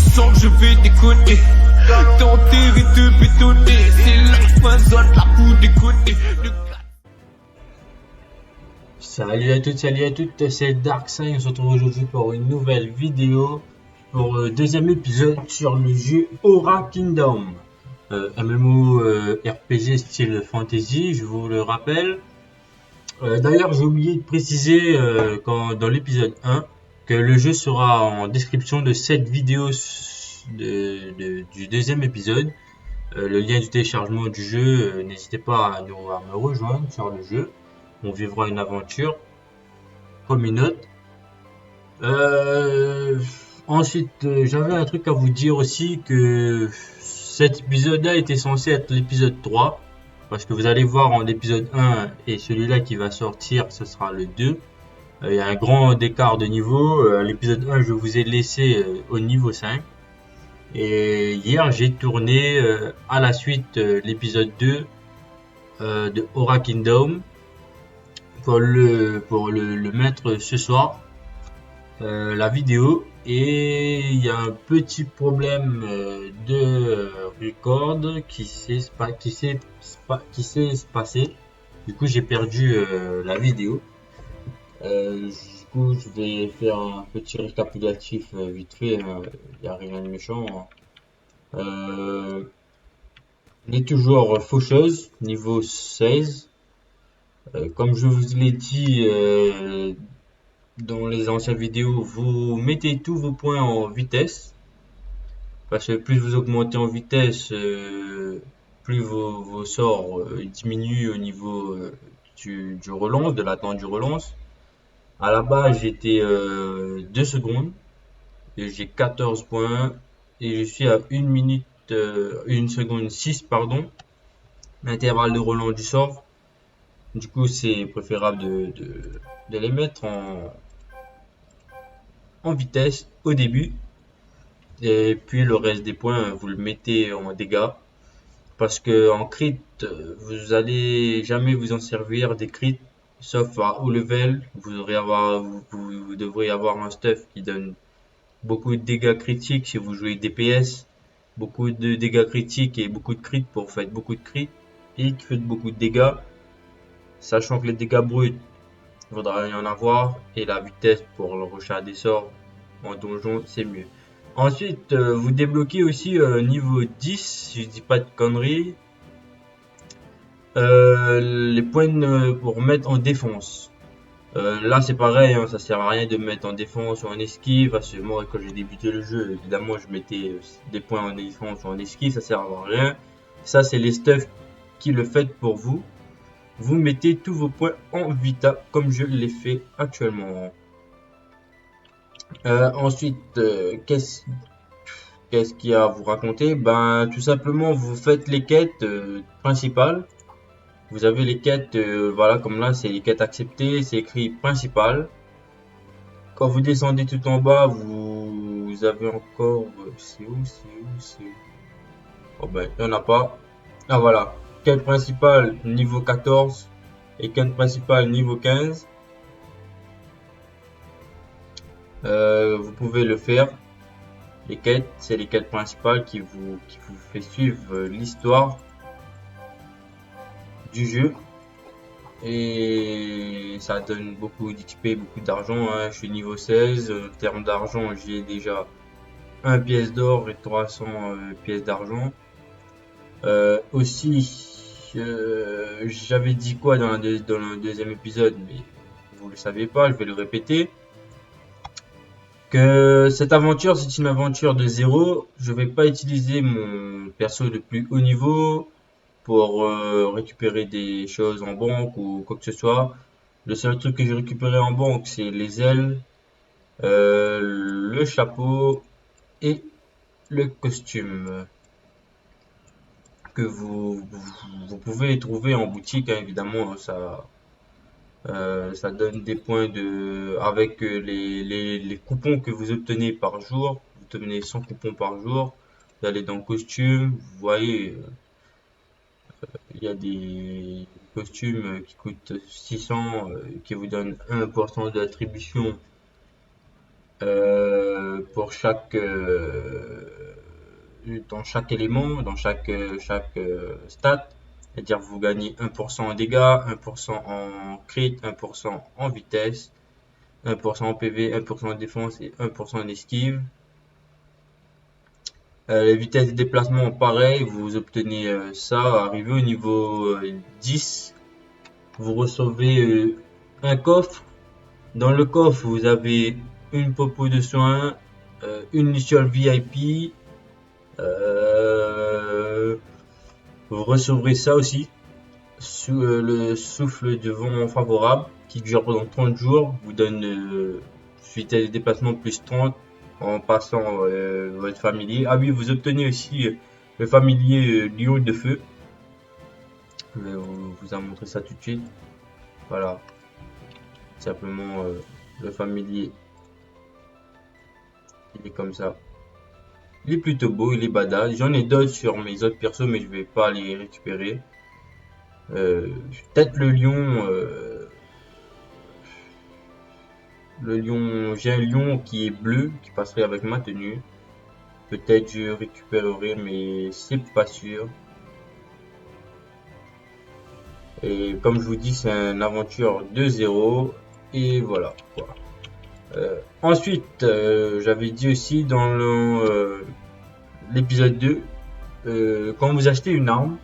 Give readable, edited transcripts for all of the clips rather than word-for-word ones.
sens que je vais déconner. T'enterrer, te bétonner. C'est la fin zone, la pour déconner. Salut à toutes, c'est Darkside. On se retrouve aujourd'hui pour une nouvelle vidéo pour le deuxième épisode sur le jeu Aura Kingdom, MMO RPG style fantasy, je vous le rappelle. D'ailleurs, j'ai oublié de préciser dans l'épisode 1 que le jeu sera en description de cette vidéo du deuxième épisode. Le lien du téléchargement du jeu, n'hésitez pas à me rejoindre sur le jeu. On vivra une aventure. Première note. Ensuite, j'avais un truc à vous dire aussi, que cet épisode-là était censé être l'épisode 3. Parce que vous allez voir en épisode 1 et celui-là qui va sortir, ce sera le 2. Il y a un grand écart de niveau. L'épisode 1, je vous ai laissé au niveau 5. Et hier, j'ai tourné à la suite l'épisode 2 de Aura Kingdom pour le mettre ce soir, la vidéo. Et il y a un petit problème de record qui s'est passé. Du coup, j'ai perdu la vidéo. Du coup, je vais faire un petit récapitulatif vite fait. Il n'y a rien de méchant. On est toujours faucheuse, niveau 16. Comme je vous l'ai dit dans les anciennes vidéos, vous mettez tous vos points en vitesse. Parce que plus vous augmentez en vitesse, plus vos sorts diminuent au niveau du relance, de la temps du relance. À la base, j'étais 2 secondes. Et j'ai 14 points. Et je suis à 1 minute, 1 seconde 6, pardon. L'intervalle de relance du sort. Du coup, c'est préférable de les mettre en vitesse au début. Et puis le reste des points, vous le mettez en dégâts. Parce que en crit, vous allez jamais vous en servir des crits. Sauf à haut level, vous devrez avoir un stuff qui donne beaucoup de dégâts critiques si vous jouez DPS. Beaucoup de dégâts critiques et beaucoup de crits pour faire beaucoup de crits. Et qui fait beaucoup de dégâts. Sachant que les dégâts bruts, il faudra y en avoir. Et la vitesse pour le recharge des sorts en donjon, c'est mieux. Ensuite, vous débloquez aussi niveau 10, si je dis pas de conneries, les points pour mettre en défense. Là c'est pareil, hein, ça sert à rien de mettre en défense ou en esquive. Parce que moi, quand j'ai débuté le jeu, évidemment je mettais des points en défense ou en esquive, ça sert à rien. Ça c'est les stuff qui le fait pour vous. Vous mettez tous vos points en vita comme je l'ai fait actuellement. Ensuite, qu'est-ce qu'il y a à vous raconter? Ben, tout simplement, vous faites les quêtes principales. Vous avez les quêtes, voilà, comme là, c'est les quêtes acceptées, c'est écrit principal. Quand vous descendez tout en bas, vous avez encore, c'est où? Oh ben, il n'y en a pas. Ah voilà, quête principale niveau 14 et quête principale niveau 15. Vous pouvez le faire. Les quêtes, c'est les quêtes principales qui vous fait suivre l'histoire du jeu. Et ça donne beaucoup d'XP, beaucoup d'argent. Hein. Je suis niveau 16. En termes d'argent, j'ai déjà 1 pièce d'or et 300 pièces d'argent. Aussi, j'avais dit quoi dans le deuxième épisode, mais vous le savez pas, je vais le répéter. Que cette aventure, c'est une aventure de 0. Je vais pas utiliser mon perso de plus haut niveau pour récupérer des choses en banque ou quoi que ce soit. Le seul truc que j'ai récupéré en banque, c'est les ailes, le chapeau et le costume que vous pouvez trouver en boutique, hein, évidemment. Ça donne des points avec les coupons que vous obtenez par jour. Vous obtenez 100 coupons par jour. Vous allez dans costume, vous voyez, il y a des costumes qui coûtent 600, qui vous donnent 1% d'attribution pour chaque dans chaque élément, dans chaque stat. C'est-à-dire vous gagnez 1% en dégâts, 1% en crit, 1% en vitesse, 1% en PV, 1% en défense et 1% en esquive. Les vitesses de déplacement, pareil, vous obtenez ça. Arrivé au niveau 10, vous recevez un coffre. Dans le coffre, vous avez une popo de soins, une luciole VIP. Vous recevrez ça aussi, sous le souffle de vent favorable qui dure pendant 30 jours, vous donne vitesse de déplacement plus 30 en passant votre familier. Ah oui, vous obtenez aussi le familier lion de feu. Je vais vous en montrer ça tout de suite. Voilà, simplement le familier, il est comme ça. Il est plutôt beau, il est badass. J'en ai d'autres sur mes autres persos, mais je vais pas les récupérer. Peut-être le lion. J'ai un lion qui est bleu, qui passerait avec ma tenue. Peut-être je récupérerai, mais c'est pas sûr. Et comme je vous dis, c'est une aventure de 0. Et voilà. Ensuite, j'avais dit aussi dans l'épisode 2, quand vous achetez une arme,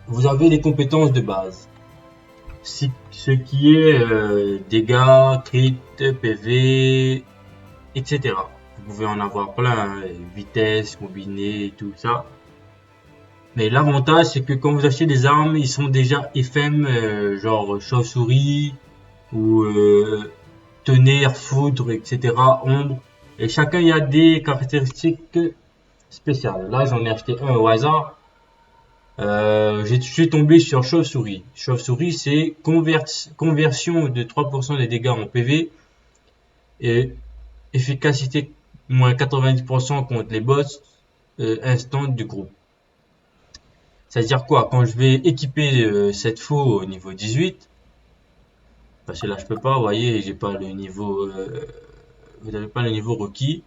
vous avez les compétences de base. Ce qui est dégâts, crit, PV, etc. Vous pouvez en avoir plein, vitesse, combinée et tout ça. Mais l'avantage, c'est que quand vous achetez des armes, ils sont déjà FM, genre chauve-souris, ou tonnerre, foudre, etc. ombre. Et chacun, il y a des caractéristiques spéciales. Là, j'en ai acheté un au hasard. Je suis tombé sur chauve-souris. Chauve-souris, c'est conversion de 3% des dégâts en PV et efficacité moins 90% contre les boss instant du groupe. C'est-à-dire quoi? Quand je vais équiper cette faux au niveau 18, parce que là je peux pas, vous voyez, j'ai pas le niveau, vous n'avez pas le niveau requis.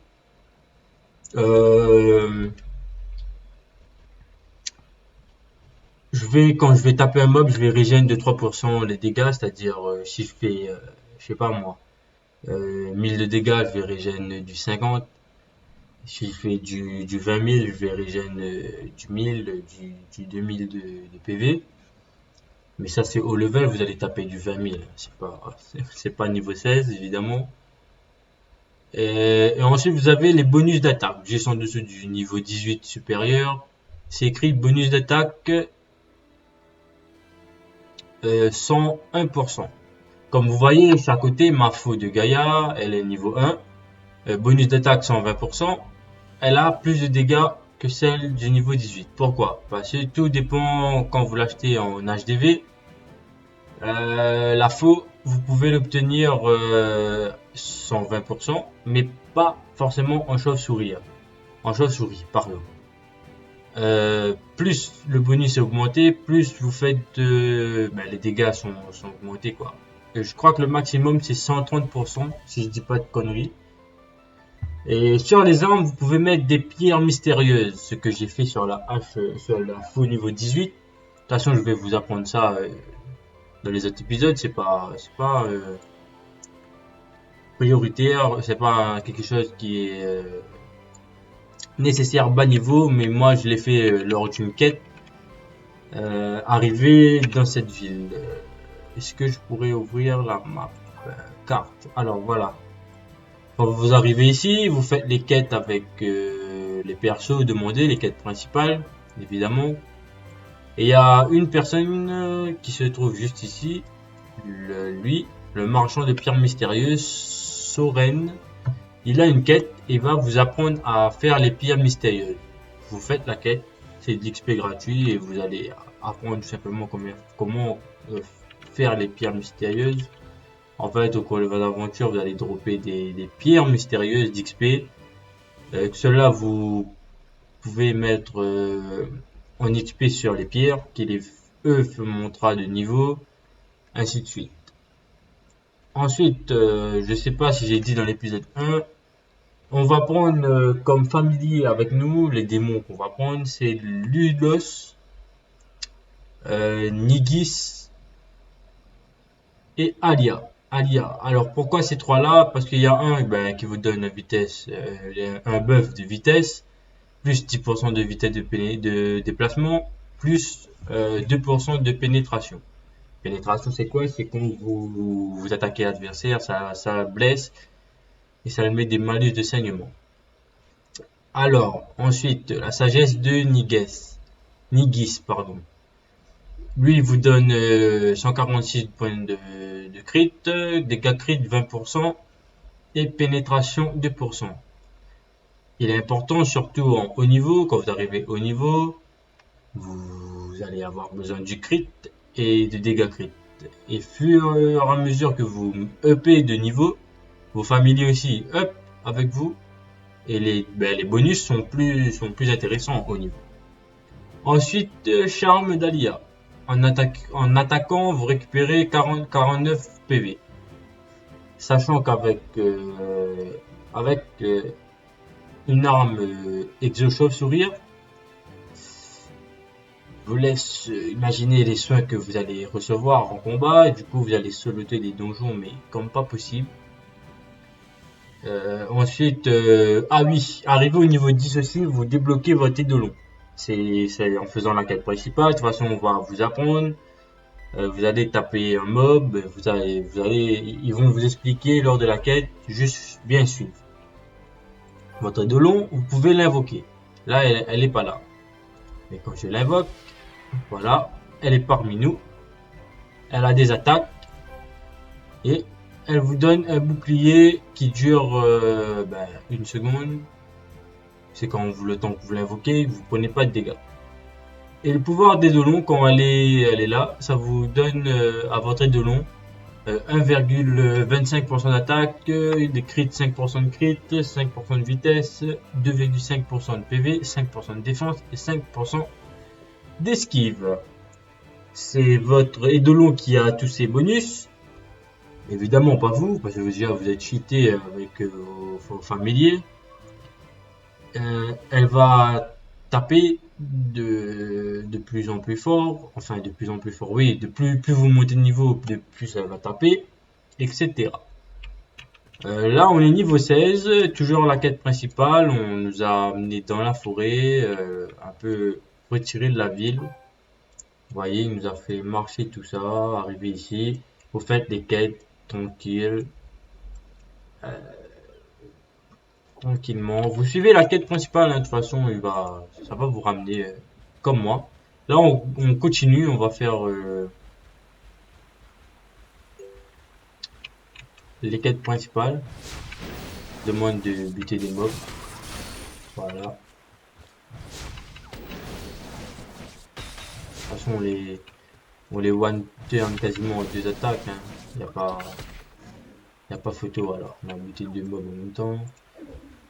Quand je vais taper un mob, je vais régénérer de 3% les dégâts, c'est-à-dire si je fais, je sais pas moi, 1000 de dégâts, je vais régénérer du 50. Si je fais du 20 000, je vais régénérer du 1000, du 2000 de PV. Mais ça c'est haut level, vous allez taper du 20 000, c'est pas niveau 16 évidemment. Et ensuite vous avez les bonus d'attaque, juste en dessous du niveau 18 supérieur, c'est écrit bonus d'attaque 101%. Comme vous voyez, à côté, ma faux de Gaïa, elle est niveau 1. Bonus d'attaque 120%. Elle a plus de dégâts que celle du niveau 18. Pourquoi? Parce que tout dépend quand vous l'achetez en HDV. La faux, vous pouvez l'obtenir 120%, mais pas forcément en chauve-souris. En chauve-souris, pardon. Plus le bonus est augmenté, plus vous faites les dégâts sont augmentés quoi. Je crois que le maximum c'est 130% si je dis pas de conneries. Et sur les armes vous pouvez mettre des pierres mystérieuses, ce que j'ai fait sur la hache, sur la faux niveau 18. De toute façon je vais vous apprendre ça dans les autres épisodes, c'est pas prioritaire, c'est pas quelque chose qui est nécessaire bas niveau, mais moi je l'ai fait lors d'une quête. Arrivé dans cette ville, est-ce que je pourrais ouvrir la map carte? Alors voilà, quand vous arrivez ici, vous faites les quêtes avec les persos demandés, les quêtes principales évidemment, et il y a une personne qui se trouve juste ici, le marchand de pierres mystérieuses, Soren. Il a une quête et va vous apprendre à faire les pierres mystérieuses. Vous faites la quête, c'est de l'XP gratuit et vous allez apprendre tout simplement comment faire les pierres mystérieuses. En fait, au cours de votre aventure, vous allez dropper des pierres mystérieuses d'XP. Cela vous pouvez mettre en XP sur les pierres qui eux montrera de niveau, ainsi de suite. Ensuite, je sais pas si j'ai dit dans l'épisode 1, On va prendre comme familier avec nous les démons qu'on va prendre, c'est Lulos, Nigis et Alia. Alors pourquoi ces trois-là? Parce qu'il y a un qui vous donne un buff de vitesse, plus 10% de vitesse de déplacement, plus 2% de pénétration. Pénétration, c'est quoi? C'est quand vous attaquez l'adversaire, ça blesse et ça lui met des malus de saignement. Alors, ensuite, la sagesse de Nigis, pardon. Lui, il vous donne 146 points de crit, dégâts crit 20% et pénétration 2%. Il est important, surtout en haut niveau, quand vous arrivez au niveau, vous allez avoir besoin du crit et de dégâts crit. Et fur et à mesure que vous upez de niveau, vos familiers aussi up avec vous et les bonus sont plus intéressants au niveau. Ensuite, charme d'Alia. En attaquant, vous récupérez 49 PV. Sachant qu'avec une arme exo-chauve-sourire, vous laisse imaginer les soins que vous allez recevoir en combat, et du coup vous allez soloter des donjons mais comme pas possible. Ensuite, ah oui, arrivé au niveau 10 aussi, vous débloquez votre Eidolon. C'est en faisant la quête principale. De toute façon, on va vous apprendre. Vous allez taper un mob, ils vont vous expliquer lors de la quête, juste bien suivre. Votre Eidolon, vous pouvez l'invoquer. Là, elle est pas là. Mais quand je l'invoque, voilà, elle est parmi nous. Elle a des attaques et elle vous donne un bouclier qui dure une seconde. C'est quand le temps que vous l'invoquez, vous prenez pas de dégâts. Et le pouvoir d'Eidolon, quand elle est là, ça vous donne à votre Eidolon 1,25% d'attaque, des crits 5% de crit, 5% de vitesse, 2,5% de PV, 5% de défense et 5% d'esquive. C'est votre Eidolon qui a tous ces bonus. Évidemment pas vous, parce que déjà vous êtes cheaté avec vos familiers. Elle va taper de plus en plus fort, enfin de plus en plus fort, oui, plus vous montez de niveau, de plus elle va taper, etc. Là on est niveau 16, toujours la quête principale, on nous a amené dans la forêt, un peu retiré de la ville. Vous voyez, il nous a fait marcher tout ça, arriver ici, vous faites les quêtes tranquilles. Tranquillement, vous suivez la quête principale, hein, de toute façon ça va vous ramener comme moi. Là on continue, on va faire les quêtes principales. Demande de buter des mobs. Voilà. De toute façon on les one turn quasiment en 2 attaques, hein. Y a pas photo. Alors on a buté 2 mobs en même temps.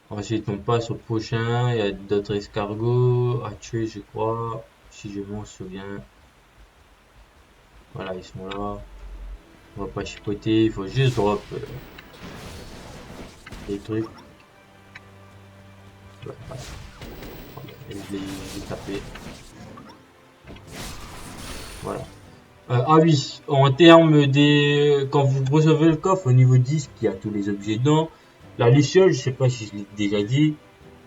Ensuite on passe au prochain, il y a d'autres escargots à tuer je crois, si je m'en souviens. Voilà, ils sont là. On va pas chipoter, il faut juste drop des trucs. Voilà. Je les taper. Voilà. Ah oui, en termes des... Quand vous recevez le coffre au niveau 10, qui a tous les objets dedans, la luciole, je sais pas si je l'ai déjà dit,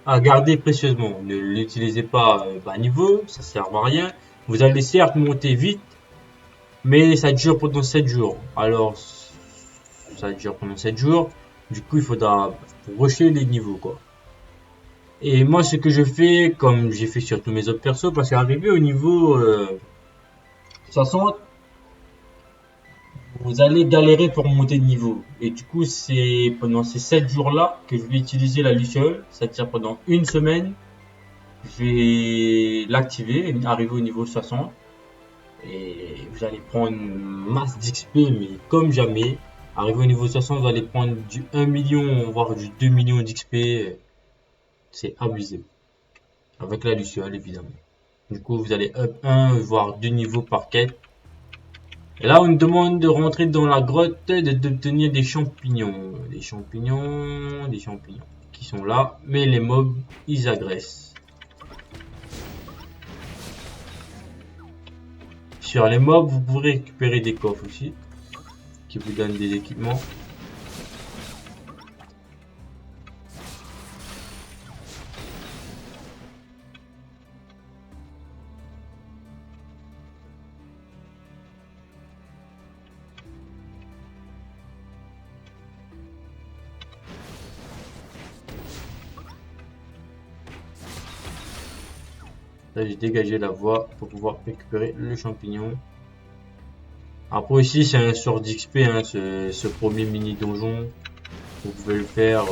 à garder précieusement. Ne l'utilisez pas à niveau, ça sert à rien. Vous allez certes monter vite, mais ça dure pendant 7 jours. Alors, ça dure pendant 7 jours. Du coup, il faudra rusher les niveaux, quoi. Et moi, ce que je fais, comme j'ai fait sur tous mes autres persos, parce qu'arrivé au niveau 60, vous allez galérer pour monter de niveau. Et du coup, c'est pendant ces 7 jours-là que je vais utiliser la luciole. C'est-à-dire pendant une semaine, je vais l'activer, arriver au niveau 60. Et vous allez prendre une masse d'XP, mais comme jamais. Arrivé au niveau 60, vous allez prendre du 1 million, voire du 2 millions d'XP. C'est abusé. Avec la luciole, évidemment. Du coup, vous allez up 1, voire 2 niveaux par quête. Et là, on nous demande de rentrer dans la grotte, d'obtenir des champignons. Des champignons. qui sont là, mais les mobs ils agressent. Sur les mobs, vous pourrez récupérer des coffres aussi, qui vous donnent des équipements. Là, j'ai dégagé la voie pour pouvoir récupérer le champignon. Après ici, c'est un sort d'XP, hein, ce premier mini donjon. Vous pouvez le faire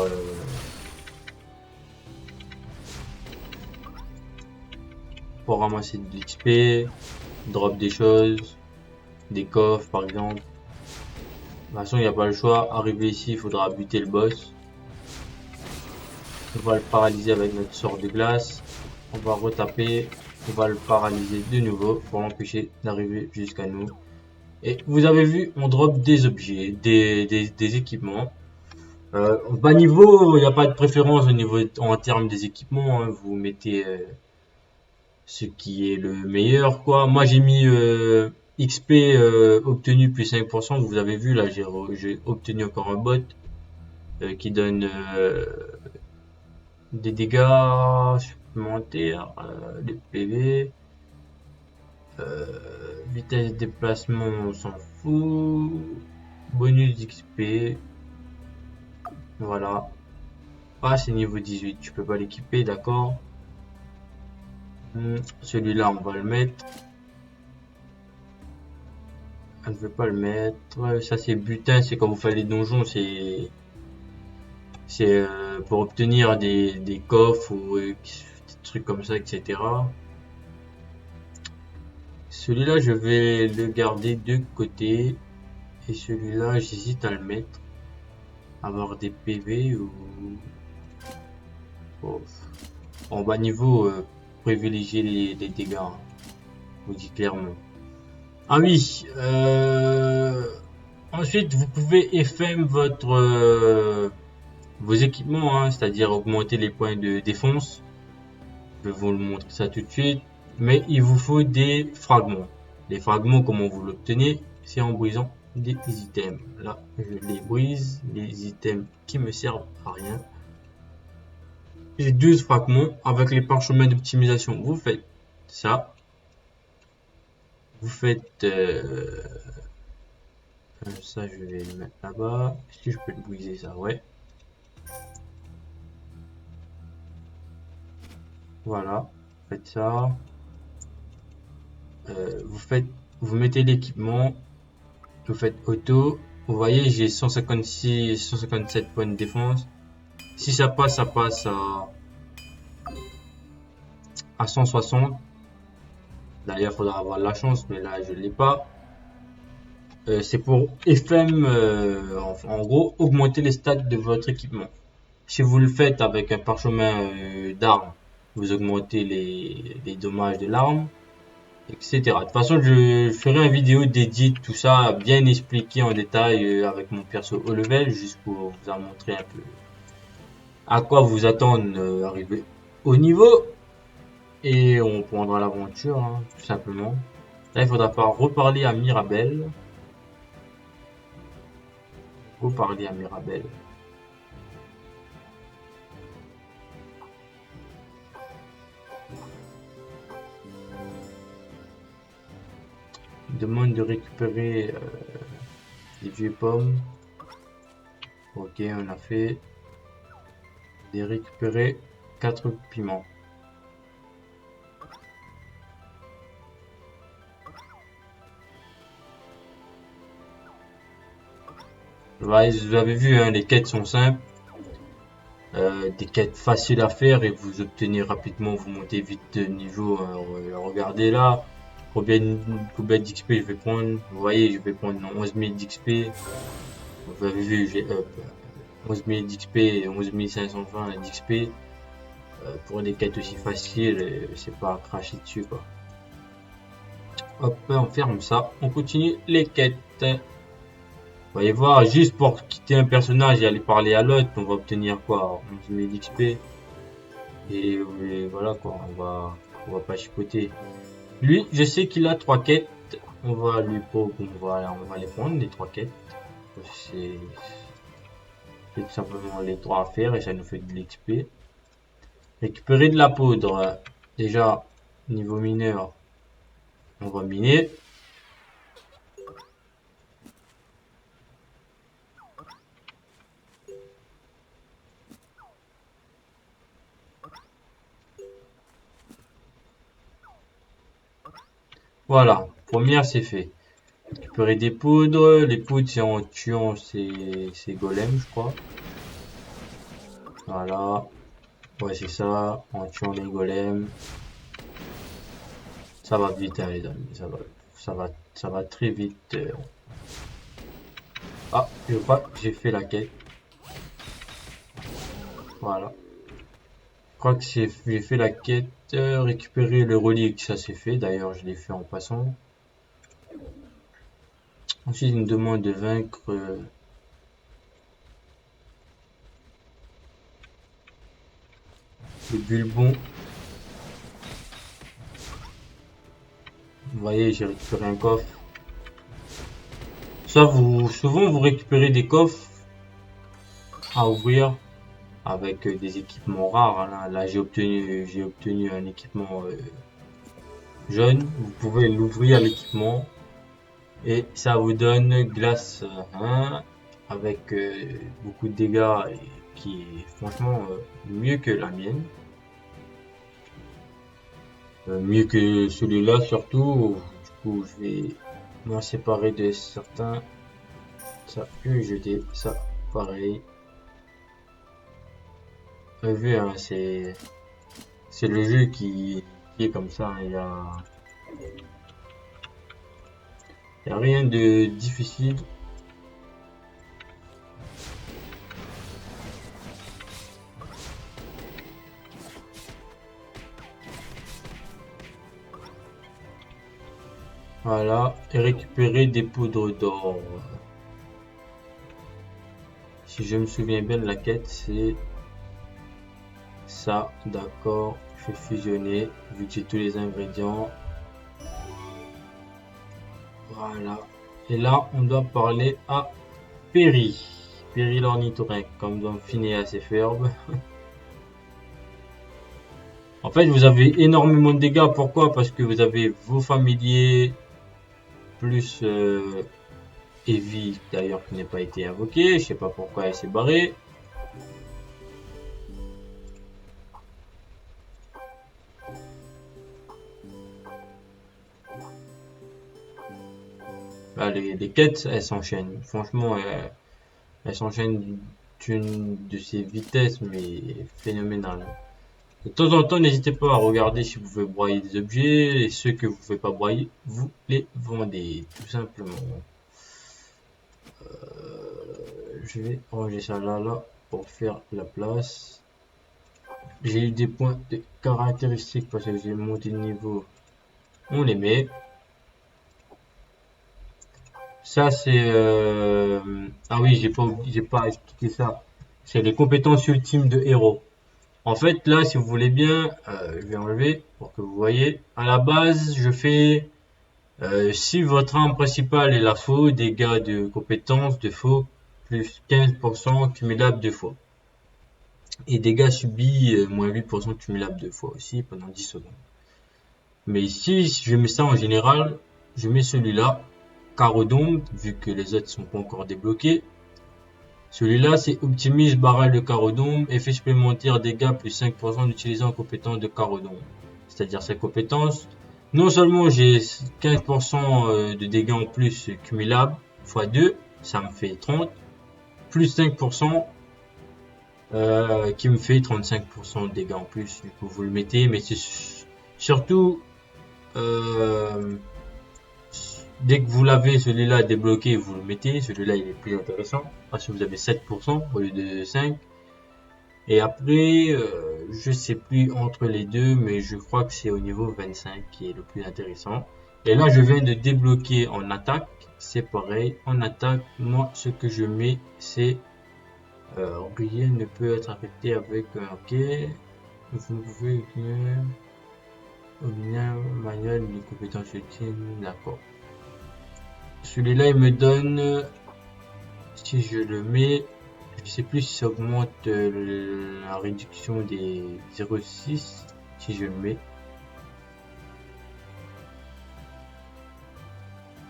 pour ramasser de l'XP, drop des choses, des coffres par exemple. De toute façon, il n'y a pas le choix. Arrivé ici, il faudra buter le boss. On va le paralyser avec notre sort de glace. On va retaper, on va le paralyser de nouveau pour l'empêcher d'arriver jusqu'à nous. Et vous avez vu, on drop des objets, des équipements. Bas niveau, il n'y a pas de préférence au niveau en termes des équipements. Hein. Vous mettez ce qui est le meilleur, quoi. Moi, j'ai mis XP obtenu plus 5%. Vous avez vu, là, j'ai obtenu encore un bot qui donne des dégâts supplémentaires, des PV, vitesse de déplacement, on s'en fout, bonus d'XP, voilà. Ah, c'est niveau 18, je peux pas l'équiper, d'accord. Celui-là, on va le mettre. On ne veut pas le mettre. Ça, c'est butin, c'est quand vous faites les donjons, c'est pour obtenir des coffres ou des trucs comme ça, etc. Celui-là, je vais le garder de côté. Et celui-là, j'hésite à le mettre. Avoir des PV ou... Oh. En bas niveau, privilégier les dégâts. Hein. Je vous dis clairement. Ah oui. Ensuite, vous pouvez FM vos équipements, hein, c'est-à-dire augmenter les points de défense. Je vais vous le montrer ça tout de suite. Mais il vous faut des fragments. Les fragments, comment vous l'obtenez? C'est en brisant des items. Là, je les brise. Les items qui me servent à rien. J'ai 12 fragments avec les parchemins d'optimisation. Vous faites ça. Vous faites... ça, je vais le mettre là-bas. Est-ce que je peux le briser ça? Ouais. Voilà. Faites ça. Vous mettez l'équipement. Vous faites auto. Vous voyez, j'ai 156, 157 points de défense. Si ça passe à 160. D'ailleurs, il faudra avoir la chance, mais là, je ne l'ai pas. C'est pour FM, en gros, augmenter les stats de votre équipement. Si vous le faites avec un parchemin d'armes, vous augmentez les dommages de l'arme, etc. De toute façon, je ferai une vidéo dédiée tout ça, bien expliqué en détail avec mon perso haut level, juste pour vous en montrer un peu à quoi vous attendre arriver au niveau. Et on prendra l'aventure, hein, tout simplement. Là, il faudra pas reparler à Mirabelle. Reparler à Mirabelle. Demande de récupérer des vieux pommes. Ok, on a fait. De récupérer 4 piments. Ouais, vous avez vu, hein, les quêtes sont simples. Des quêtes faciles à faire et vous obtenez rapidement, vous montez vite de niveau. Regardez là. Combien d'XP je vais prendre? Vous voyez, je vais prendre 11 000 d'XP. Vous avez vu, j'ai 11 000 d'XP et 11 520 d'XP. Pour des quêtes aussi faciles, c'est pas à cracher dessus, quoi. Hop, on ferme ça. On continue les quêtes. Vous allez voir, juste pour quitter un personnage et aller parler à l'autre, on va obtenir quoi? 11 000 XP. Et voilà quoi, on va pas chipoter. Lui, je sais qu'il a 3 quêtes. On va les prendre, les 3 quêtes. C'est tout simplement les 3 à faire et ça nous fait de l'XP. Récupérer de la poudre. Déjà, niveau mineur, on va miner. Voilà, première c'est fait. Récupérer des poudres. Les poudres c'est en tuant ces golems, je crois. Voilà. Ouais, c'est ça, en tuant les golems. Ça va vite, hein, les amis, ça va très vite. Ah, je crois que j'ai fait la quête. Voilà. Je crois que j'ai fait la quête. Récupérer le relique, ça c'est fait. D'ailleurs, je l'ai fait en passant. Ensuite, une demande de vaincre. Le bulbon. Vous voyez, j'ai récupéré un coffre. Ça, souvent vous récupérez des coffres à ouvrir avec des équipements rares. Là, j'ai obtenu un équipement jaune. Vous pouvez l'ouvrir l'équipement et ça vous donne glace 1 avec beaucoup de dégâts et qui est franchement mieux que la mienne. Mieux que celui-là surtout. Du coup, je vais m'en séparer de certains. Ça, je vais jeter ça pareil. Vous avez vu, hein, c'est le jeu qui est comme ça. Il y a rien de difficile. Voilà, et récupérer des poudres d'or. Si je me souviens bien de la quête, c'est ça, d'accord. Je vais fusionner, vu que j'ai tous les ingrédients. Voilà. Et là, on doit parler à Perry. Perry l'ornithorynque, comme dans Phineas et Ferb. En fait, vous avez énormément de dégâts. Pourquoi? Parce que vous avez vos familiers, plus Evie, d'ailleurs, qui n'a pas été invoquée. Je sais pas pourquoi elle s'est barrée. Là, les quêtes, elles s'enchaînent. Franchement, elles s'enchaînent d'une de ces vitesses, mais phénoménales. De temps en temps, n'hésitez pas à regarder si vous pouvez broyer des objets, et ceux que vous ne pouvez pas broyer, vous les vendez, tout simplement. Je vais ranger ça là, pour faire la place. J'ai eu des points de caractéristiques parce que j'ai monté le niveau. On les met. Ça c'est ah oui, j'ai pas expliqué ça. C'est les compétences ultimes de héros. En fait, là, si vous voulez bien, je vais enlever pour que vous voyez. À la base, je fais si votre arme principale est la faux, dégâts de compétences de faux plus 15% cumulable 2 fois. Et dégâts subis moins 8% cumulable 2 fois aussi pendant 10 secondes. Mais ici, si je mets ça en général, je mets celui-là, carreau d'ombre, vu que les autres sont pas encore débloqués. Celui-là, c'est optimise barrage de carreau d'ombre, effet supplémentaire dégâts plus 5% en utilisant compétence de carreau d'ombre. C'est-à-dire cette compétence, non seulement j'ai 15% de dégâts en plus cumulable, x 2, ça me fait 30, plus 5%, qui me fait 35% de dégâts en plus. Du coup, vous le mettez, mais c'est surtout, dès que vous l'avez celui-là débloqué, vous le mettez. Celui-là il est plus intéressant parce que vous avez 7% au lieu de 5. Et après, je sais plus entre les deux, mais je crois que c'est au niveau 25 qui est le plus intéressant. Et là, je viens de débloquer en attaque c'est pareil. En attaque, moi, ce que je mets, c'est rien ne peut être affecté avec ok. Vous pouvez obtenir manuel de compétences utiles, d'accord. Celui-là, il me donne, si je le mets, je sais plus si ça augmente la réduction des 0,6 si je le mets.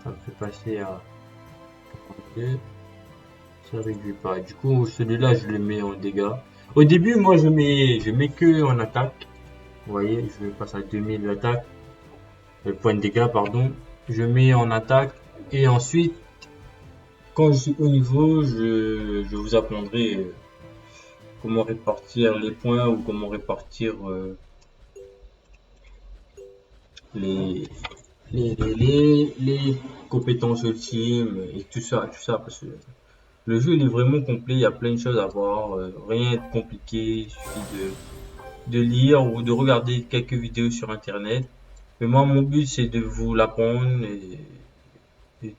Ça me fait passer à 42. Ça réduit pas. Du coup, celui-là, je le mets en dégâts. Au début, moi, je mets que en attaque. Vous voyez, je passe à 2000 d'attaque. Point de dégâts, pardon. Je mets en attaque. Et ensuite, quand je suis au niveau, je vous apprendrai comment répartir les points ou comment répartir les, les compétences ultimes et tout ça, parce que le jeu il est vraiment complet, il y a plein de choses à voir, rien de compliqué, il suffit de lire ou de regarder quelques vidéos sur internet. Mais moi mon but c'est de vous l'apprendre et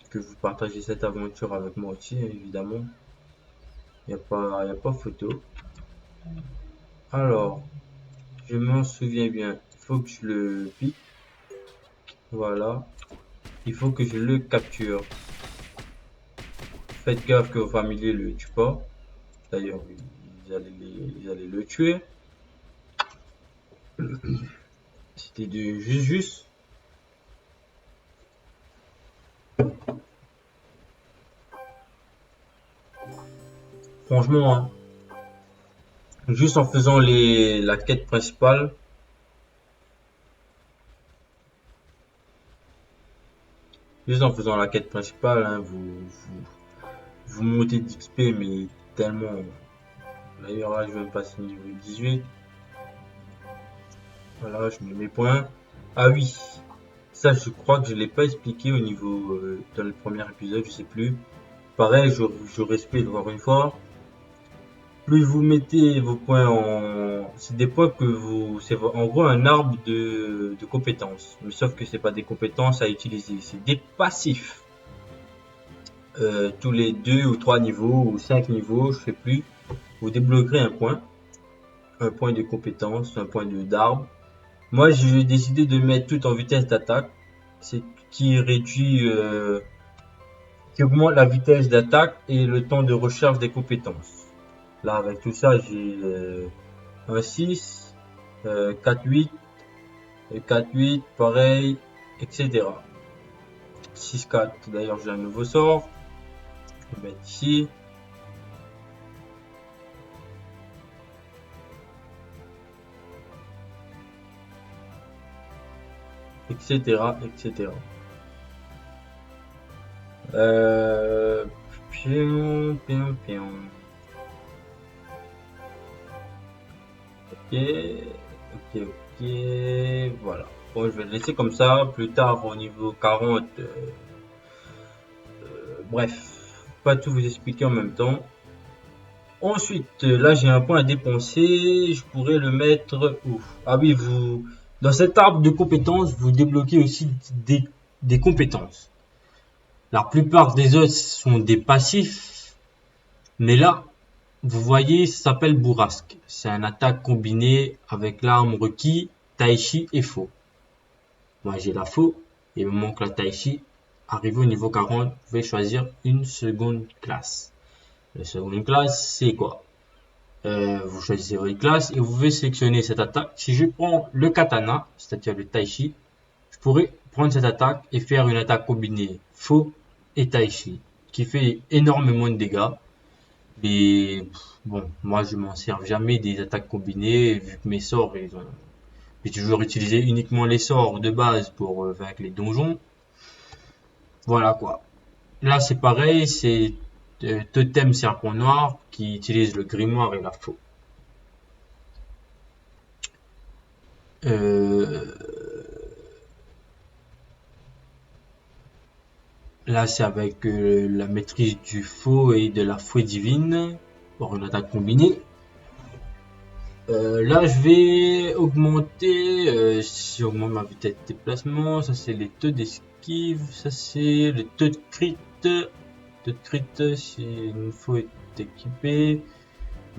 que vous partagez cette aventure avec moi aussi, hein, évidemment. Il n'y a pas photo. Alors, je m'en souviens bien, il faut que je le pique. Voilà. Il faut que je le capture. Faites gaffe que vos familiers le tuent pas. D'ailleurs, ils allaient le tuer. C'était de juste. Franchement, hein, juste en faisant la quête principale. Juste en faisant la quête principale, hein, vous montez d'XP, mais tellement. D'ailleurs, là, je vais me passer niveau 18. Voilà, je mets mes points. Ah oui, ça, je crois que je l'ai pas expliqué au niveau dans le premier épisode, je sais plus. Pareil, je respecte encore une fois. Plus vous mettez vos points en, c'est des points que c'est en gros un arbre de compétences. Mais sauf que c'est pas des compétences à utiliser, c'est des passifs. Tous les 2 ou 3 niveaux ou 5 niveaux, je sais plus, vous débloquerez un point de compétence, un point d'arbre. Moi, j'ai décidé de mettre tout en vitesse d'attaque, c'est qui réduit, qui augmente la vitesse d'attaque et le temps de recharge des compétences. Là, avec tout ça, j'ai un 6, 4, 8, 4, 8, pareil, etc. 6, 4, d'ailleurs, j'ai un nouveau sort. Je vais mettre ici. Etc. etc. Pion, pion, pion. Ok, ok, ok, voilà. Bon, je vais le laisser comme ça. Plus tard, au niveau 40, bref, pas tout vous expliquer en même temps. Ensuite, là, j'ai un point à dépenser. Je pourrais le mettre où? Ah oui, dans cet arbre de compétences, vous débloquez aussi des compétences. La plupart des autres sont des passifs, mais là, vous voyez, ça s'appelle bourrasque. C'est un attaque combinée avec l'arme requis, Taichi et faux. Moi, j'ai la faux, et il me manque la Taichi. Arrivé au niveau 40, vous pouvez choisir une seconde classe. La seconde classe, c'est quoi? Vous choisissez votre classe et vous pouvez sélectionner cette attaque. Si je prends le katana, c'est-à-dire le Taichi, je pourrais prendre cette attaque et faire une attaque combinée faux et Taichi, qui fait énormément de dégâts. Mais bon, moi je m'en sers jamais des attaques combinées, vu que mes sorts, j'ai toujours utilisé uniquement les sorts de base pour vaincre les donjons. Voilà quoi. Là c'est pareil, c'est Totem Serpent Noir qui utilise le grimoire et la faux. Là c'est avec la maîtrise du faux et de la fouet divine pour une attaque combinée. Là je vais augmenter, si j'augmente ma vitesse de déplacement, ça c'est les taux esquive, ça c'est le taux de crit. Taux de crit, c'est une fois est équipé.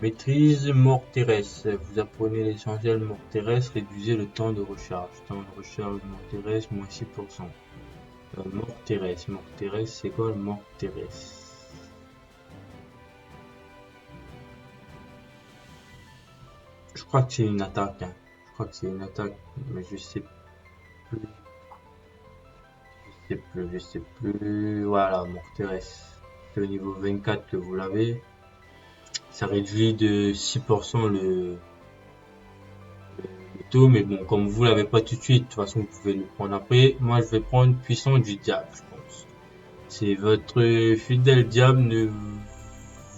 Maîtrise mort terrestre. Vous apprenez l'essentiel mort terrestre, réduisez le temps de recharge. Temps de recharge mort terrestre, moins 6%. Mort terrestre, c'est quoi le mort terrestre? Je crois que c'est une attaque, hein. Je crois que c'est une attaque, mais je sais plus. Je sais plus. Voilà, mort terrestre. C'est au niveau 24 que vous l'avez. Ça réduit de 6% le taux, mais bon, comme vous l'avez pas tout de suite, de toute façon vous pouvez le prendre après. Moi je vais prendre puissant du diable, je pense. C'est votre fidèle diable ne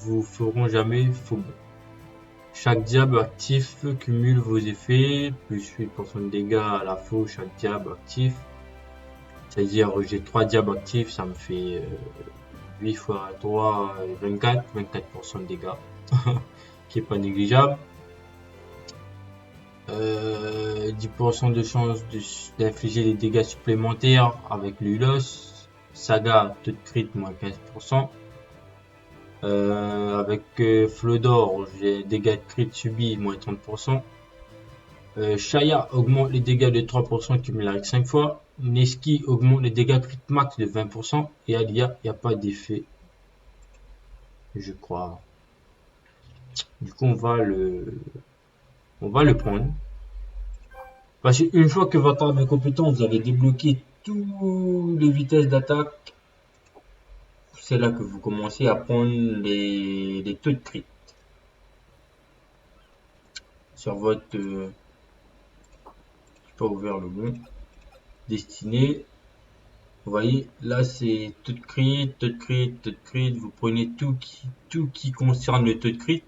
vous feront jamais faux bon. Chaque diable actif cumule vos effets, plus 8% de dégâts à la fois chaque diable actif. C'est-à-dire j'ai 3 diables actifs, ça me fait 8 fois 3, 24% de dégâts, qui est pas négligeable. 10% de chance d'infliger des dégâts supplémentaires avec l'Ulos. Saga, taux de crit, moins 15%. Avec Flodor, j'ai dégâts de crit subis, moins 30%. Shaya augmente les dégâts de 3% cumulés avec 5 fois. Neski augmente les dégâts crit max de 20%. Et Alia, il n'y a pas d'effet. Je crois. Du coup, on va le prendre. Parce qu'une fois que votre arme est compétente, vous avez débloqué toutes les vitesses d'attaque. C'est là que vous commencez à prendre les taux de crit. Sur votre... j'ai pas ouvert le bon. Destiné. Vous voyez, là c'est taux de crit, taux de crit, taux de crit. Vous prenez tout qui concerne le taux de crit.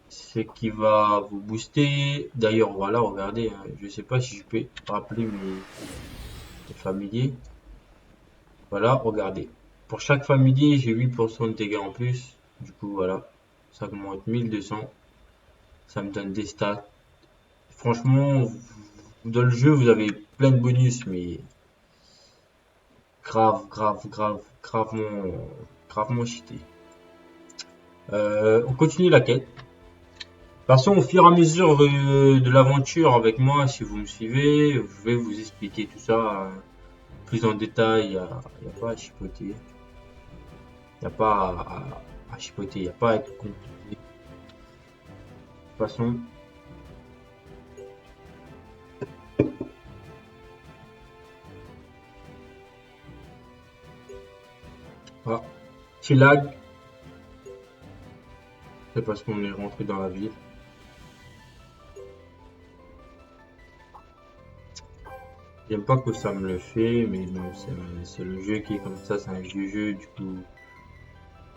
Ce qui va vous booster. D'ailleurs, voilà, regardez, hein, je sais pas si je peux rappeler mes familiers. Voilà, regardez. Pour chaque familier, j'ai 8% de dégâts en plus. Du coup, voilà, ça augmente 1200. Ça me donne des stats. Franchement, dans le jeu, vous avez plein de bonus, mais gravement cheaté. On continue la quête. De toute façon, au fur et à mesure de l'aventure avec moi, si vous me suivez, je vais vous expliquer tout ça plus en détail. Il n'y a pas à chipoter. Il n'y a pas à chipoter. Il n'y a pas à être compliqué. De toute façon. Ah, petit lag. C'est parce qu'on est rentré dans la ville. J'aime pas que ça me le fait, mais bon, c'est le jeu qui est comme ça, c'est un vieux jeu, du coup.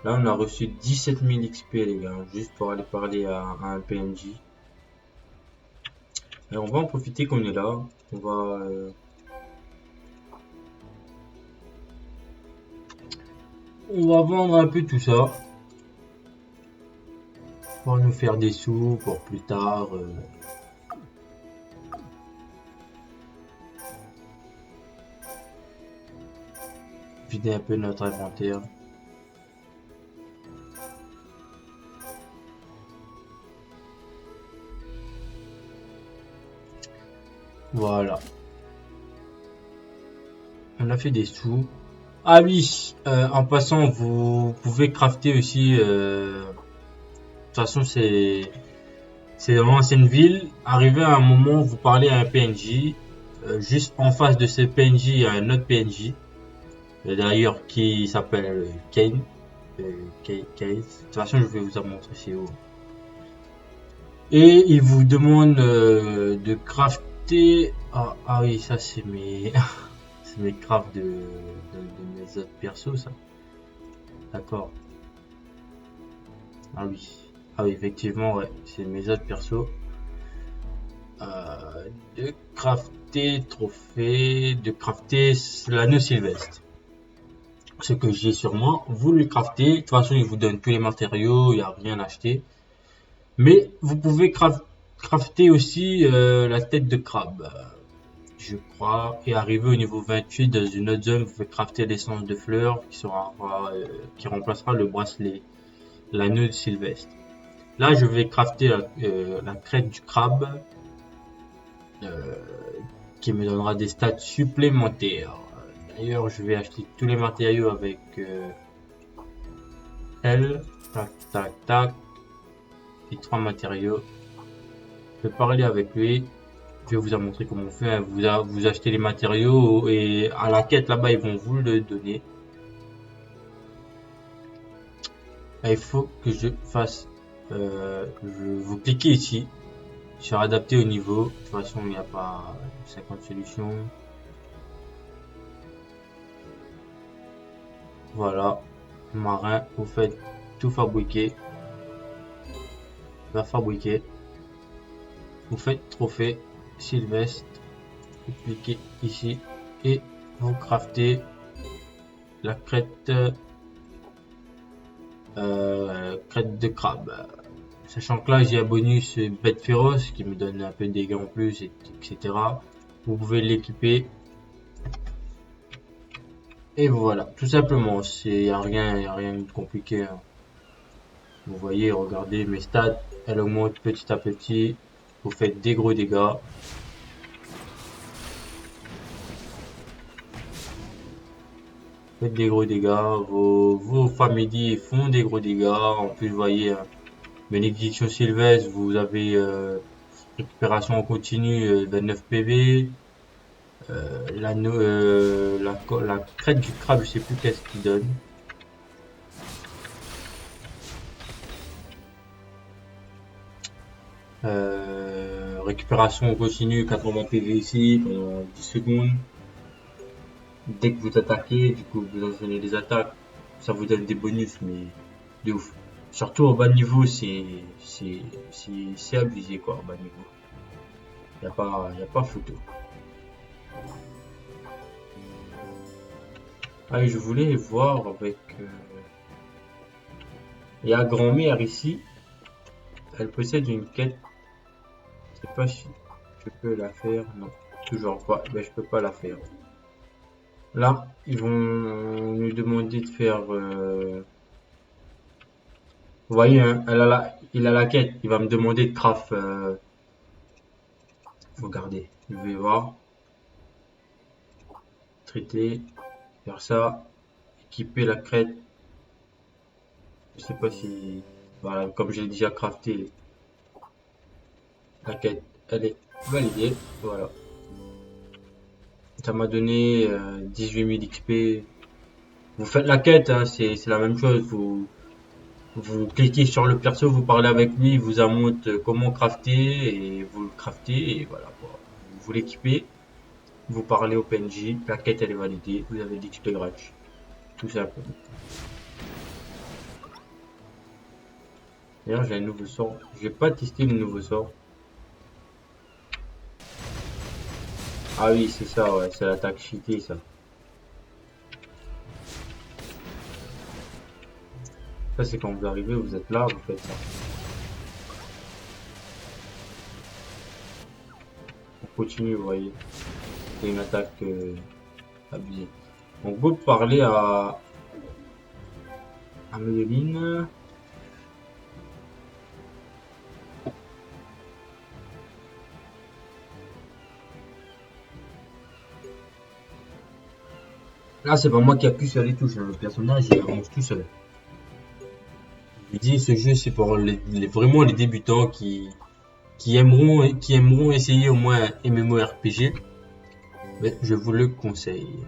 Là, on a reçu 17 000 XP, les gars, juste pour aller parler à un PNJ. Et on va en profiter qu'on est là. On va vendre un peu tout ça. Pour nous faire des sous pour plus tard. Vider un peu notre inventaire. Voilà. On a fait des sous. Ah oui, en passant, vous pouvez crafter aussi. De toute façon, c'est dans l'ancienne ville. Arrivé à un moment, vous parlez à un PNJ. Juste en face de ce PNJ, il y a un autre PNJ. D'ailleurs, qui s'appelle Kane. De toute façon, je vais vous en montrer c'est où. Et il vous demande de crafter. Ah oui, ça c'est mes c'est mes crafts de mes autres persos, ça. D'accord. Ah oui, effectivement, ouais, c'est mes autres persos. De crafter trophée, de crafter l'anneau sylvestre. Ce que j'ai sur moi, vous le craftez. De toute façon, il vous donne tous les matériaux, il n'y a rien à acheter. Mais vous pouvez crafter aussi la tête de crabe. je crois. Et arrivé au niveau 28, dans une autre zone, vous pouvez crafter l'essence de fleurs qui remplacera le bracelet, l'anneau de Sylvestre. Là, je vais crafter la crête du crabe euh, qui me donnera des stats supplémentaires. D'ailleurs, je vais acheter tous les matériaux avec L. Tac, tac, tac. Les 3 matériaux. Je vais parler avec lui. Je vais vous montrer comment on fait. Vous achetez les matériaux et à la quête là-bas, ils vont vous le donner. Là, il faut que je fasse. Vous cliquez ici sur adapter au niveau. De toute façon, il n'y a pas 50 solutions. Voilà. Marin, vous faites tout fabriquer. Va fabriquer. Vous faites trophée Sylvestre. Vous cliquez ici et vous craftez la crête crête de crabe. Sachant que là j'ai un bonus bête féroce qui me donne un peu de dégâts en plus, etc. Vous pouvez l'équiper. Et voilà, tout simplement, il n'y a rien de compliqué. Hein. Vous voyez, regardez mes stats, elles augmentent petit à petit. Vous faites des gros dégâts. Faites des gros dégâts. Vos familles font des gros dégâts. En plus, vous voyez, bénédiction sylvestre, vous avez récupération en continu 29 PV. La crête du crabe, je sais plus qu'est-ce qu'il donne. Récupération en continu 80 PV ici pendant 10 secondes. Dès que vous attaquez, du coup vous enchaînez les attaques, ça vous donne des bonus, mais de ouf. Surtout au bas niveau, c'est abusé quoi, au bas niveau. Y a pas photo. Ah, je voulais voir avec. Il y a grand-mère ici. Elle possède une quête. Je sais pas si je peux la faire. Non, toujours pas. Ben, je peux pas la faire. Là, ils vont nous demander de faire. Vous voyez, hein, il a la quête. Il va me demander de craft. Regardez, je vais voir. Traiter. Faire ça. Équiper la crête. Je sais pas si. Voilà, comme j'ai déjà crafté. La quête, elle est validée. Voilà. Ça m'a donné 18 000 XP. Vous faites la quête, hein, c'est la même chose. Vous cliquez sur le perso, vous parlez avec lui, il vous montre comment crafter et vous le craftez et voilà. Vous l'équipez, vous parlez au PNJ, la quête elle est validée, vous avez l'XP gratuit. Tout simplement. D'ailleurs j'ai un nouveau sort. Je vais pas tester le nouveau sort. Ah oui c'est ça ouais, c'est l'attaque cheatée ça. Ça c'est quand vous arrivez, vous êtes là, vous faites ça. On continue, vous voyez. C'est une attaque abusée. On peut parler à Médeline. Là, c'est pas moi qui appuie sur les touches, hein. Le personnage il avance tout seul. Je dis, ce jeu c'est pour vraiment les débutants qui aimeront essayer au moins un MMORPG. Mais je vous le conseille.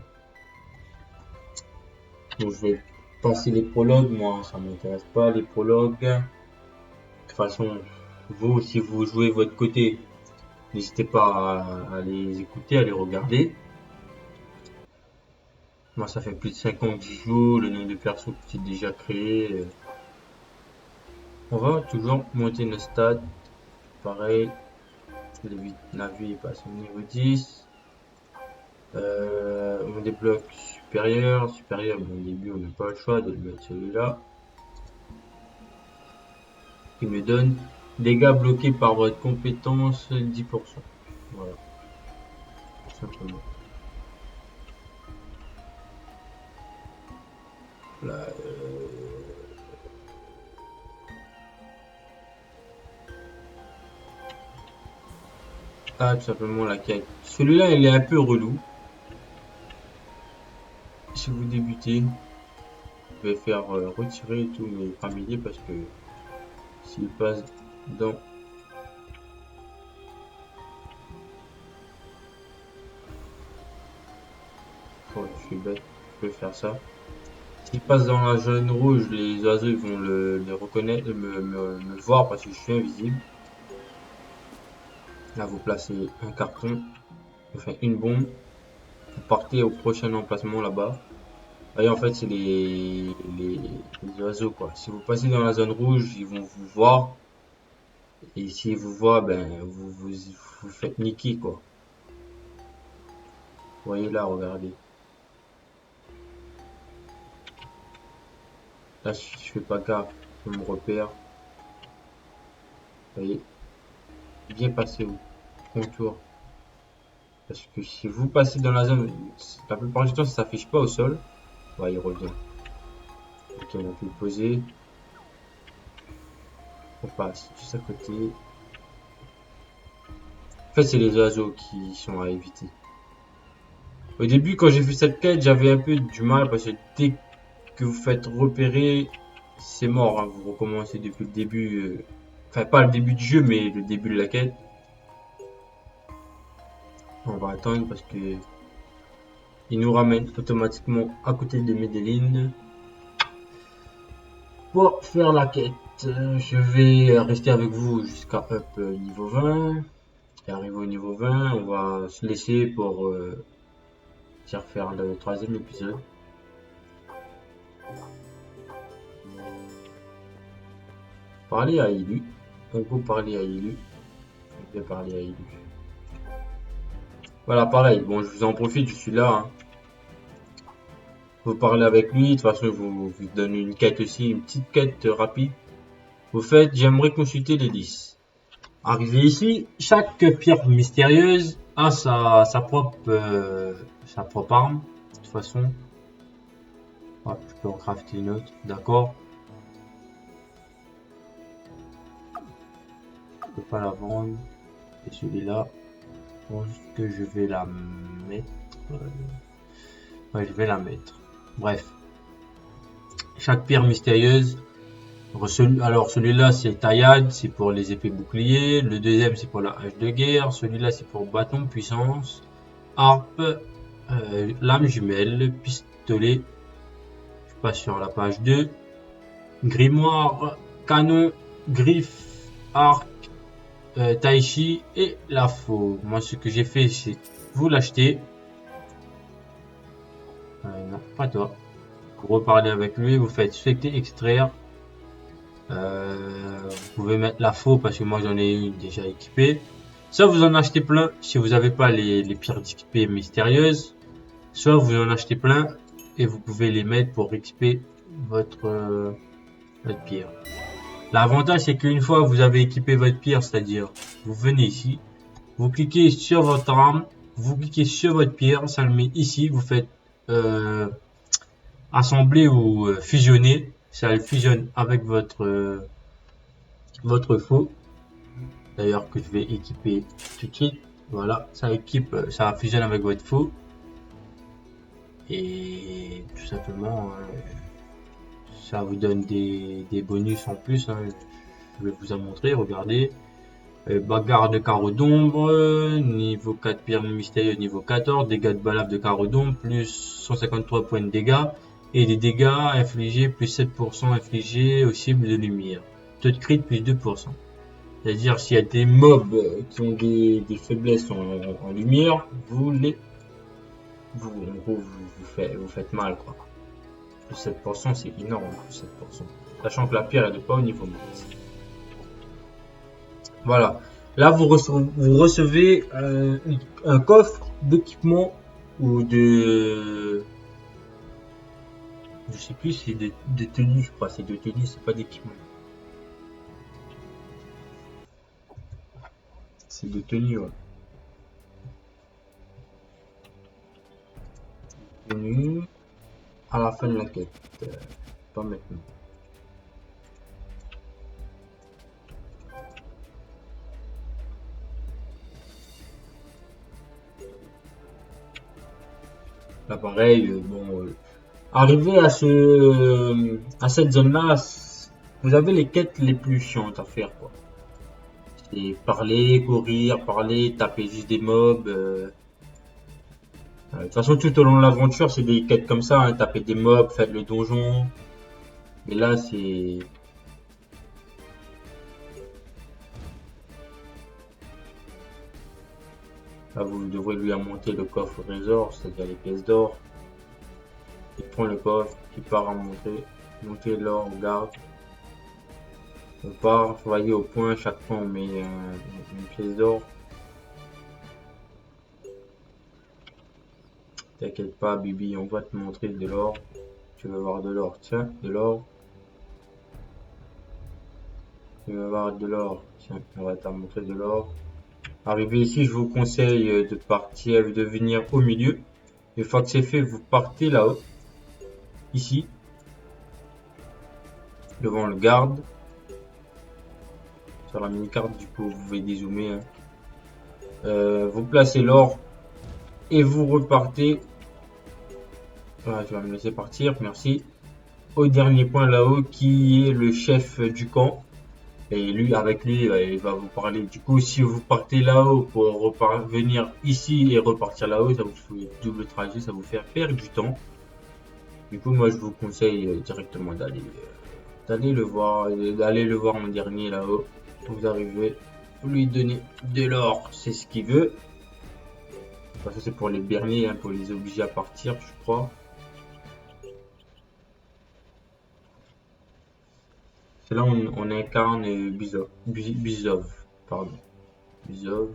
Donc, je vais passer les prologues, moi ça m'intéresse pas les prologues. De toute façon, vous si vous jouez de votre côté, n'hésitez pas à les écouter, à les regarder. Moi ça fait plus de 5 ans que j'y joue, le nombre de persos que j'ai déjà créé. On va toujours monter nos stats. Pareil, la vie passe au niveau 10. On débloque supérieur. Bon, au début on n'a pas le choix de le mettre celui-là. Qui me donne dégâts bloqués par votre compétence 10%. Voilà. simplement. Là, tout simplement la quête. Celui-là, il est un peu relou. Si vous débutez, je vais faire retirer tous mes familiers parce que s'ils passent dans... Oh, je suis bête, je vais faire ça. S'ils passent dans la zone rouge, les oiseaux ils vont le reconnaître, me voir parce que je suis invisible. Là, vous placez un carton, enfin une bombe. Vous partez au prochain emplacement là-bas. Voyez, en fait, c'est les oiseaux, quoi. Si vous passez dans la zone rouge, ils vont vous voir. Et s'ils vous voient, ben, vous faites niquer, quoi. Vous voyez là, regardez. Là, si je fais pas gaffe, on me repère. Vous voyez, bien passé au contour. Parce que si vous passez dans la zone, la plupart du temps, ça s'affiche pas au sol. Ouais, il revient. Ok, on peut le poser. On passe juste à côté. En fait, c'est les oiseaux qui sont à éviter. Au début, quand j'ai fait cette quête, j'avais un peu du mal parce que dès que vous faites repérer, c'est mort, hein. Vous recommencez depuis le début. Enfin, pas le début du jeu, mais le début de la quête. On va attendre parce que il nous ramène automatiquement à côté de Medellin pour faire la quête. Je vais rester avec vous jusqu'à up niveau 20. Et arrivé au niveau 20, on va se laisser pour faire le troisième épisode. Parler à Élu. On peut parler à Élu. On peut parler à Élu. Voilà, pareil. Bon, je vous en profite, je suis là. Hein. Vous parlez avec lui. De toute façon, je vous donne une quête aussi, une petite quête rapide. Vous faites, j'aimerais consulter les 10. Arrivé ici, chaque pierre mystérieuse a sa propre arme. De toute façon, hop, je peux en crafter une autre. D'accord. Je peux pas la vendre. Et celui-là, je pense que je vais la mettre. Ouais, je vais la mettre. Bref. Chaque pierre mystérieuse. Alors celui-là c'est taillade, c'est pour les épées boucliers. Le deuxième c'est pour la hache de guerre. Celui-là c'est pour bâton puissance. Harpe, lame jumelle, pistolet. Je passe sur la page 2. Grimoire, canon, griffe, arc, taichi et la faux. Moi ce que j'ai fait c'est vous l'achetez. Non, pas toi. Vous reparlez avec lui, vous faites souhaiter extraire. Vous pouvez mettre la faux parce que moi j'en ai une déjà équipée. Soit vous en achetez plein si vous n'avez pas les pierres d'XP mystérieuses. Soit vous en achetez plein et vous pouvez les mettre pour XP votre pierre. L'avantage c'est qu'une fois que vous avez équipé votre pierre, c'est-à-dire vous venez ici, vous cliquez sur votre arme, vous cliquez sur votre pierre, ça le met ici, vous faites assembler ou fusionner, ça le fusionne avec votre faux. D'ailleurs que je vais équiper tout de suite. Voilà, ça équipe, ça fusionne avec votre faux. Et tout simplement, ça vous donne des bonus en plus. Hein. Je vais vous en montrer, regardez. Bagarre de carreau d'ombre, niveau 4 pierre mystérieuse, niveau 14, dégâts de balade de carreau d'ombre, plus 153 points de dégâts. Et des dégâts infligés, plus 7% infligés aux cibles de lumière. Taux de crit, plus 2%. C'est-à-dire s'il y a des mobs qui ont des faiblesses en lumière, vous faites mal quoi. Plus 7% c'est énorme, plus 7%. Sachant que la pierre elle n'est pas au niveau max. Voilà. Là vous recevez un coffre d'équipement ou de... Je sais plus si c'est de tenue, je crois. C'est de tenue, c'est pas d'équipement. C'est de tenue, ouais. fin de la quête. Pas maintenant. Là pareil, bon, arrivé à cette zone-là, vous avez les quêtes les plus chiantes à faire, quoi. C'est parler, courir, parler, taper juste des mobs. De toute façon, tout au long de l'aventure, c'est des quêtes comme ça, hein, taper des mobs, faire le donjon. Mais là, c'est... Là, vous devrez lui monter le coffre au trésor, c'est-à-dire les pièces d'or. Il prend le coffre, il part à monter l'or, on garde. On part, voyez au point, chaque fois on met une pièce d'or. T'inquiète pas, Bibi, on va te montrer de l'or. Tu veux voir de l'or, tiens, de l'or. Tu veux voir de l'or, tiens, on va te montrer de l'or. Arrivé ici, je vous conseille de partir, de venir au milieu. Une fois que c'est fait, vous partez là-haut. Ici. Devant le garde. Sur la mini-carte, du coup, vous pouvez dézoomer. Hein. Vous placez l'or. Et vous repartez. Voilà, tu vas me laisser partir, merci. Au dernier point là-haut, qui est le chef du camp. Et lui, avec lui, il va vous parler. Du coup, si vous partez là-haut pour revenir ici et repartir là-haut, ça vous fait double trajet, ça vous fait perdre du temps. Du coup, moi, je vous conseille directement d'aller le voir, en dernier là-haut. Vous arrivez, vous lui donnez de l'or, c'est ce qu'il veut. Ça, c'est pour les berniers, hein, pour les obliger à partir, je crois. C'est là on incarne Bizov, pardon. Bizov.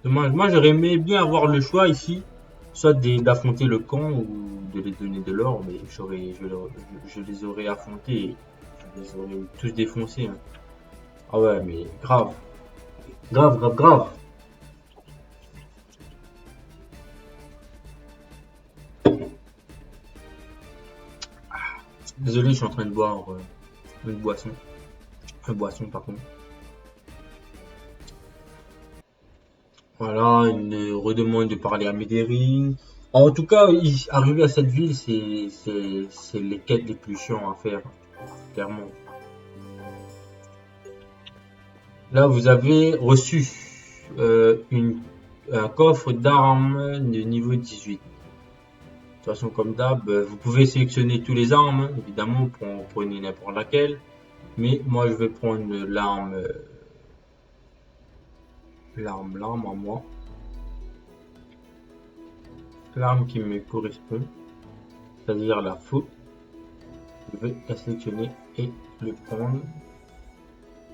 Moi j'aurais aimé bien avoir le choix ici, soit d'affronter le camp ou de les donner de l'or, mais je les aurais affrontés et je les aurais tous défoncés. Hein. Ah ouais, mais grave. Grave, grave, grave. Désolé, je suis en train de boire une boisson. Une boisson, par contre. Voilà, il me redemande de parler à Médérine. En tout cas, arriver à cette ville, c'est les quêtes les plus chiants à faire, clairement. Là, vous avez reçu un coffre d'armes de niveau 18. De toute façon, comme d'hab, vous pouvez sélectionner tous les armes, hein, évidemment, prenez n'importe laquelle. Mais moi, je vais prendre l'arme à moi. L'arme qui me correspond, c'est-à-dire la faux. Je vais la sélectionner et le prendre.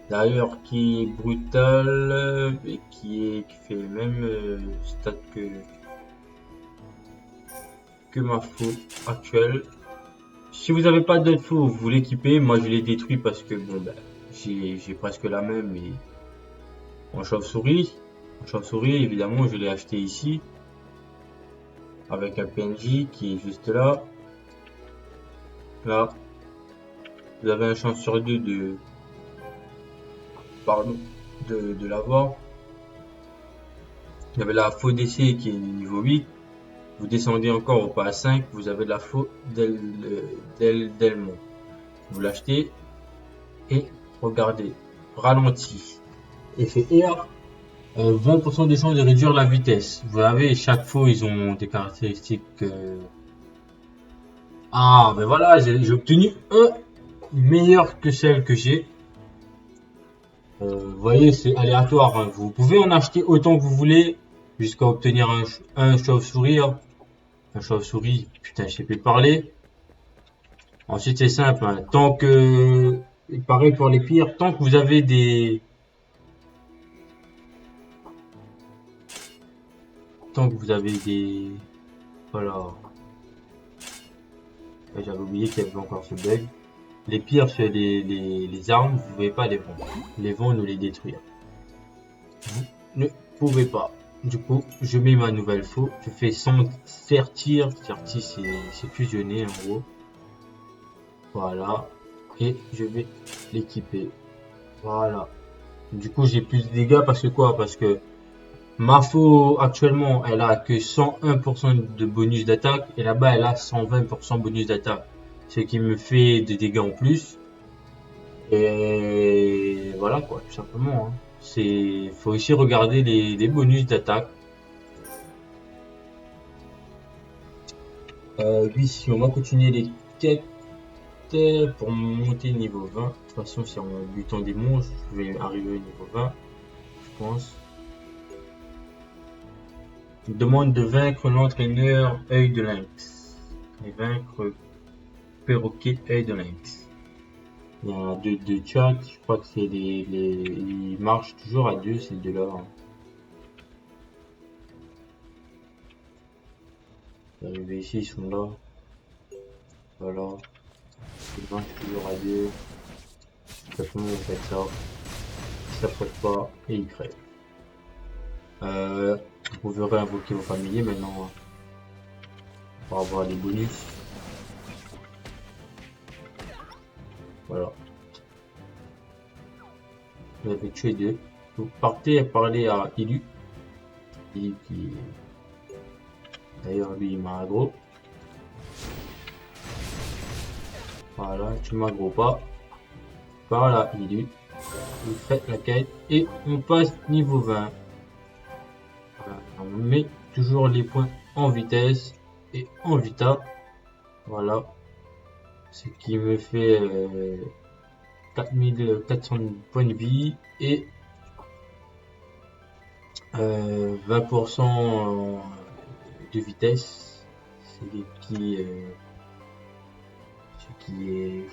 D'ailleurs, qui est brutal et qui fait le même stat que ma faux actuelle. Si vous n'avez pas d'autres faux, vous l'équipez. Moi, je l'ai détruit parce que bon, ben, j'ai presque la même. Et en chauve-souris, évidemment, je l'ai acheté ici avec un PNJ qui est juste là. Là, vous avez une chance sur deux de l'avoir. Il y avait la faux d'essai qui est niveau 8. Vous descendez encore au pas 5, vous avez la faux d'Elmont. Vous l'achetez et regardez, ralenti. Effet R, 20% de chance de réduire la vitesse. Vous avez chaque faux, ils ont des caractéristiques. Ah, ben voilà, j'ai obtenu un meilleur que celle que j'ai. Vous voyez, c'est aléatoire. Hein. Vous pouvez en acheter autant que vous voulez jusqu'à obtenir un chauve-souris. Hein. Un chauve-souris, putain, je sais plus parler. Ensuite, c'est simple. Hein. Tant que, pareil pour les pires, tant que vous avez des, voilà. J'avais oublié qu'il y avait encore ce bug. Les pires, c'est les armes, vous ne pouvez pas les vendre. Les vendre ou les détruire. Vous ne pouvez pas. Du coup, je mets ma nouvelle faux. Je fais sans sertir. Sertir, c'est fusionner en gros. Voilà. Et je vais l'équiper. Voilà. Du coup, j'ai plus de dégâts parce que quoi? Parce que ma faux actuellement, elle a que 101% de bonus d'attaque. Et là-bas, elle a 120% bonus d'attaque. Ce qui me fait des dégâts en plus. Et voilà quoi, tout simplement. Hein. Faut aussi regarder les bonus d'attaque. Oui, si on va continuer les quêtes pour monter niveau 20. De toute façon, si en butant des monstres, je vais arriver au niveau 20, je pense. Il demande de vaincre l'entraîneur œil de lynx. Et vaincre perroquet œil de lynx. Il y a deux chats, je crois que c'est ils marchent toujours à deux ces deux-là. Arrivé ici, ils sont là. Voilà. Ils marchent toujours à deux. De toute façon, on fait ça. Ils s'approchent pas et ils crèvent. Vous verrez invoquer vos familiers maintenant pour avoir les bonus. Voilà. Vous avez tué deux. Vous partez à parler à Ilu. Ilu qui... D'ailleurs, lui, il m'a aggro. Voilà, tu m'aggro pas. Voilà, Ilu. Vous faites la quête et on passe niveau 20. Voilà, on met toujours les points en vitesse et en vita. Voilà. Ce qui me fait 4400 points de vie et 20% de vitesse. Ce qui est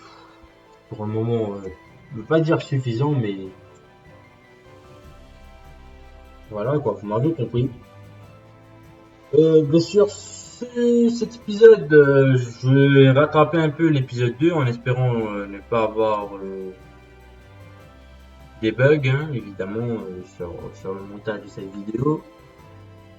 pour un moment, je ne veux pas dire suffisant, mais voilà quoi, vous m'avez compris. Bien sûr, cet épisode, je vais rattraper un peu l'épisode 2 en espérant ne pas avoir des bugs, hein, évidemment, sur le montage de cette vidéo.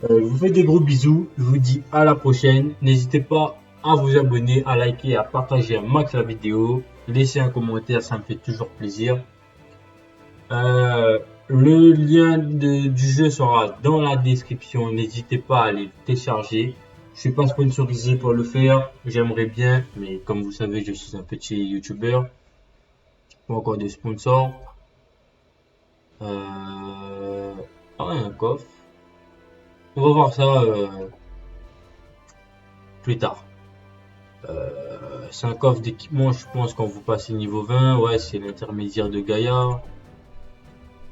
Je vous fais des gros bisous, je vous dis à la prochaine. N'hésitez pas à vous abonner, à liker, à partager un max la vidéo. Laissez un commentaire, ça me fait toujours plaisir. Le lien du jeu sera dans la description, n'hésitez pas à aller le télécharger. Je suis pas sponsorisé pour le faire, j'aimerais bien, mais comme vous savez, je suis un petit youtubeur. Pas encore de sponsor. Un coffre. On va voir ça plus tard. C'est un coffre d'équipement, je pense, quand vous passez niveau 20. Ouais, c'est l'intermédiaire de Gaïa.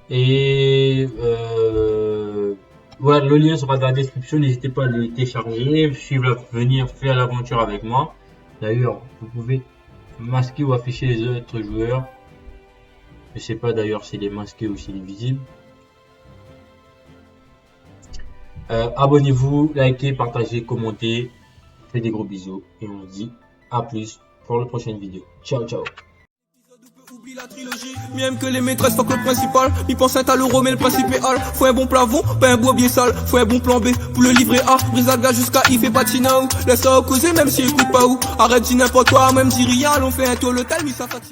Et voilà, le lien sera dans la description, n'hésitez pas à le télécharger, venir faire l'aventure avec moi. D'ailleurs, vous pouvez masquer ou afficher les autres joueurs. Je sais pas d'ailleurs s'il est masqué ou s'il est visible. Abonnez-vous, likez, partagez, commentez. Faites des gros bisous et on se dit à plus pour la prochaine vidéo. Ciao, ciao. Oublie la trilogie, même que les maîtresses fuck le principal. Il pense à l'euro mais le principe est hal. Faut un bon plafond, pas un bois bien sale. Faut un bon plan B pour le livrer A. Brise la gage jusqu'à il fait patina ou. Laisse ça causer même s'il écoute pas ou. Arrête dis n'importe quoi, même dis rien. On fait un tour le tel, mais ça fatigue.